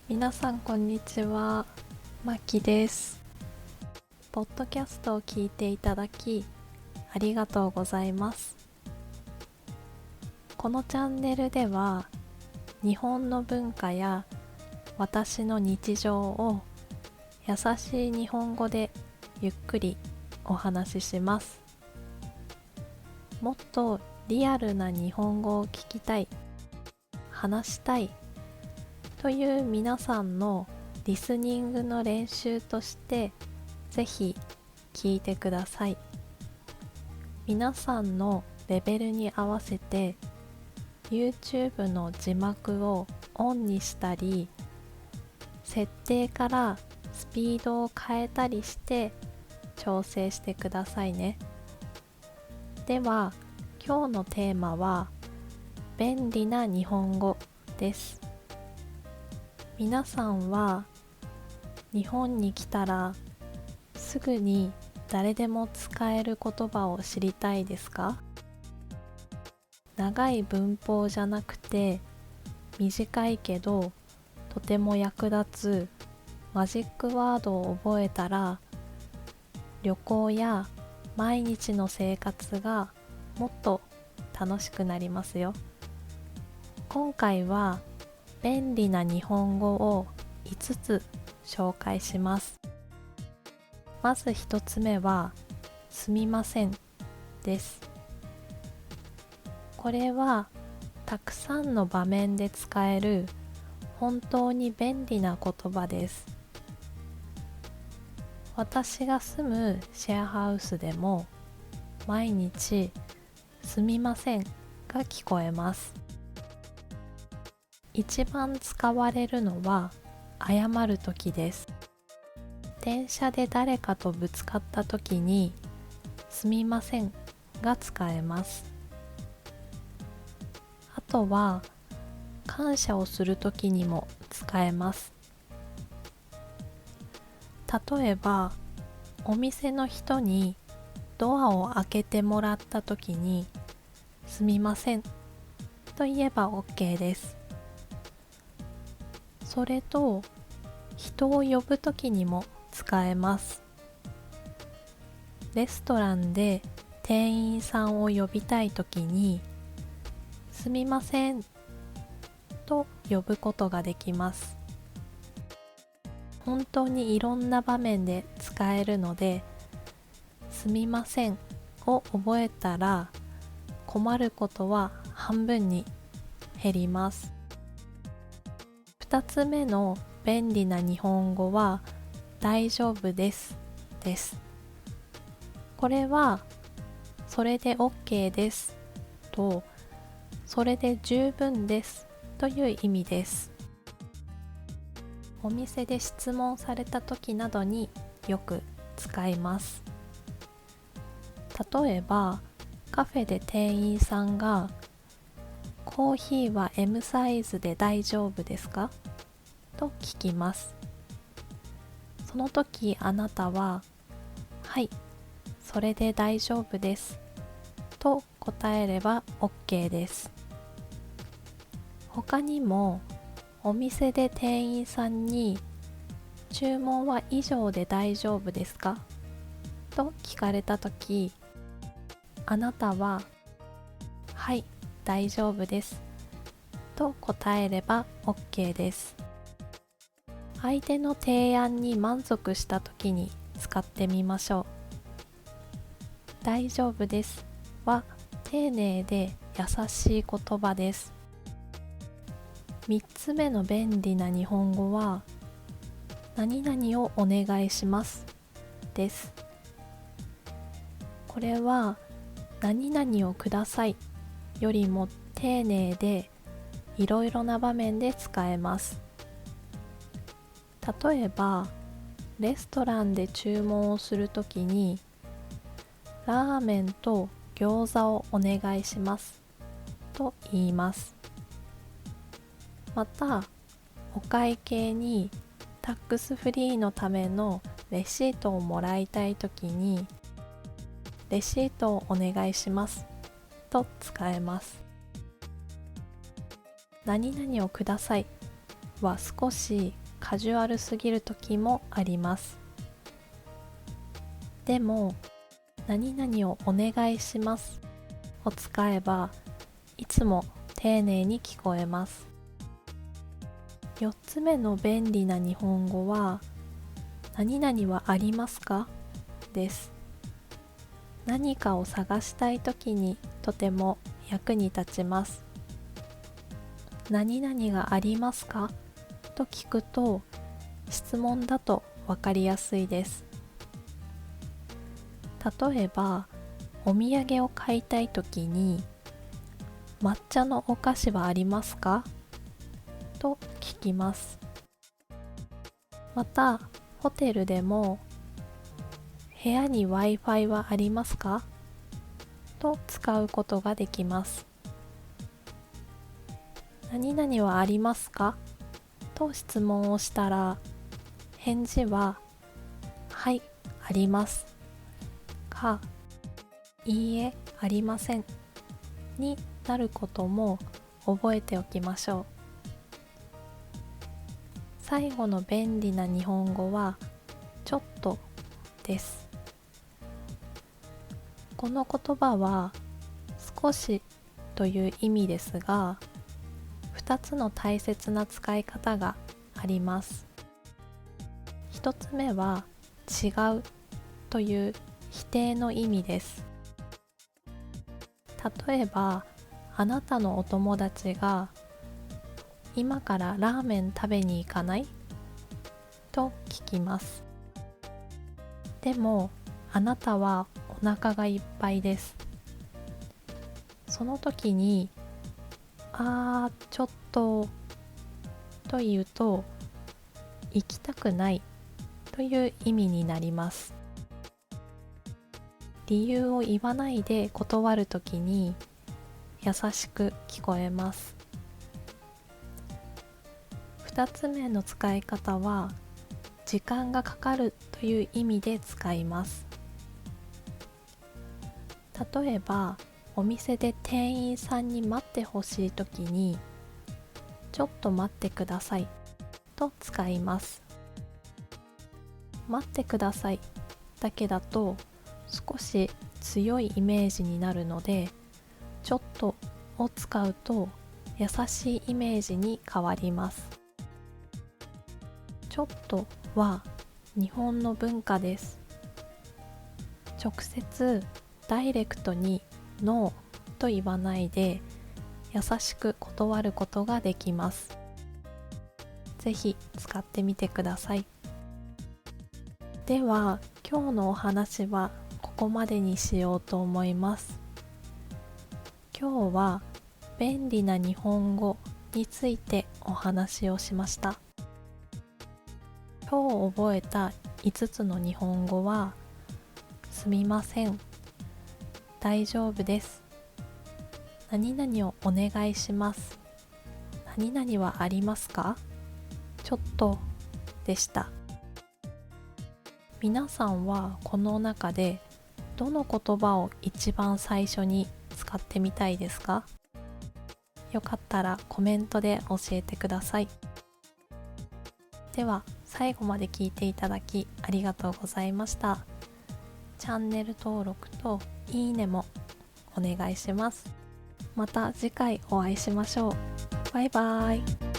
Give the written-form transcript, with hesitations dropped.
皆さんこんにちは、まきです。ポッドキャストを聞いていただきありがとうございます。このチャンネルでは日本の文化や私の日常を優しい日本語でゆっくりお話しします。もっとリアルな日本語を聞きたい、話したいという皆さんのリスニングの練習としてぜひ聞いてください。皆さんのレベルに合わせて YouTube の字幕をオンにしたり、設定からスピードを変えたりして調整してくださいね。では今日のテーマは便利な日本語です。皆さんは日本に来たらすぐに誰でも使える言葉を知りたいですか？長い文法じゃなくて短いけどとても役立つマジックワードを覚えたら旅行や毎日の生活がもっと楽しくなりますよ。今回は便利な日本語を5つ紹介します。まず1つ目はすみませんです。これはたくさんの場面で使える本当に便利な言葉です。私が住むシェアハウスでも毎日すみませんが聞こえます。一番使われるのは謝るときです。電車で誰かとぶつかったときにすみませんが使えます。あとは感謝をするときにも使えます。例えばお店の人にドアを開けてもらったときにすみませんと言えば OK です。それと人を呼ぶときにも使えます。レストランで店員さんを呼びたいときにすみませんと呼ぶことができます。本当にいろんな場面で使えるのですみませんを覚えたら困ることは半分に減ります。2つ目の便利な日本語は大丈夫ですです。これはそれで OK ですとそれで十分ですという意味です。お店で質問された時などによく使います。例えばカフェで店員さんがコーヒーは M サイズで大丈夫ですかと聞きます。その時あなたははい、それで大丈夫ですと答えれば OK です。他にもお店で店員さんに注文は以上で大丈夫ですかと聞かれた時あなたははい、大丈夫ですと答えれば OK です。相手の提案に満足した時に使ってみましょう。大丈夫ですは丁寧で優しい言葉です。3つ目の便利な日本語は何々をお願いしますです。これは何々をくださいよりも丁寧でいろいろな場面で使えます。例えばレストランで注文をするときにラーメンと餃子をお願いしますと言います。またお会計にタックスフリーのためのレシートをもらいたいときにレシートをお願いしますと使えます。何々をくださいは少しカジュアルすぎる時もあります。でも、何々をお願いしますを使えばいつも丁寧に聞こえます。4つ目の便利な日本語は、何々はありますかです。何かを探したいときにとても役に立ちます。何々がありますかと聞くと質問だとわかりやすいです。例えば、お土産を買いたいときに抹茶のお菓子はありますかと聞きます。また、ホテルでも部屋に Wi-Fi はありますかと使うことができます。何々はありますかと質問をしたら、返事ははい、ありますか、いいえ、ありませんになることも覚えておきましょう。最後の便利な日本語はちょっとです。この言葉は少しという意味ですが、2つの大切な使い方があります。1つ目は違うという否定の意味です。例えば、あなたのお友達が今からラーメン食べに行かないと聞きます。でも、あなたはお腹がいっぱいです。その時に、ちょっとと言うと、行きたくないという意味になります。理由を言わないで断るときに優しく聞こえます。2つ目の使い方は時間がかかるという意味で使います。例えば、お店で店員さんに待ってほしいときにちょっと待ってくださいと使います。待ってくださいだけだと少し強いイメージになるので、ちょっとを使うと優しいイメージに変わります。ちょっとは日本の文化です。直接ダイレクトにノーと言わないで優しく断ることができます。ぜひ使ってみてください。では、今日のお話はここまでにしようと思います。今日は便利な日本語についてお話をしました。今日覚えた5つの日本語は、すみません、大丈夫です、何々をお願いします、何々はありますか、ちょっとでした。皆さんはこの中でどの言葉を一番最初に使ってみたいですか？よかったらコメントで教えてください。では、最後まで聞いていただきありがとうございました。チャンネル登録といいねもお願いします。また次回お会いしましょう。バイバイ。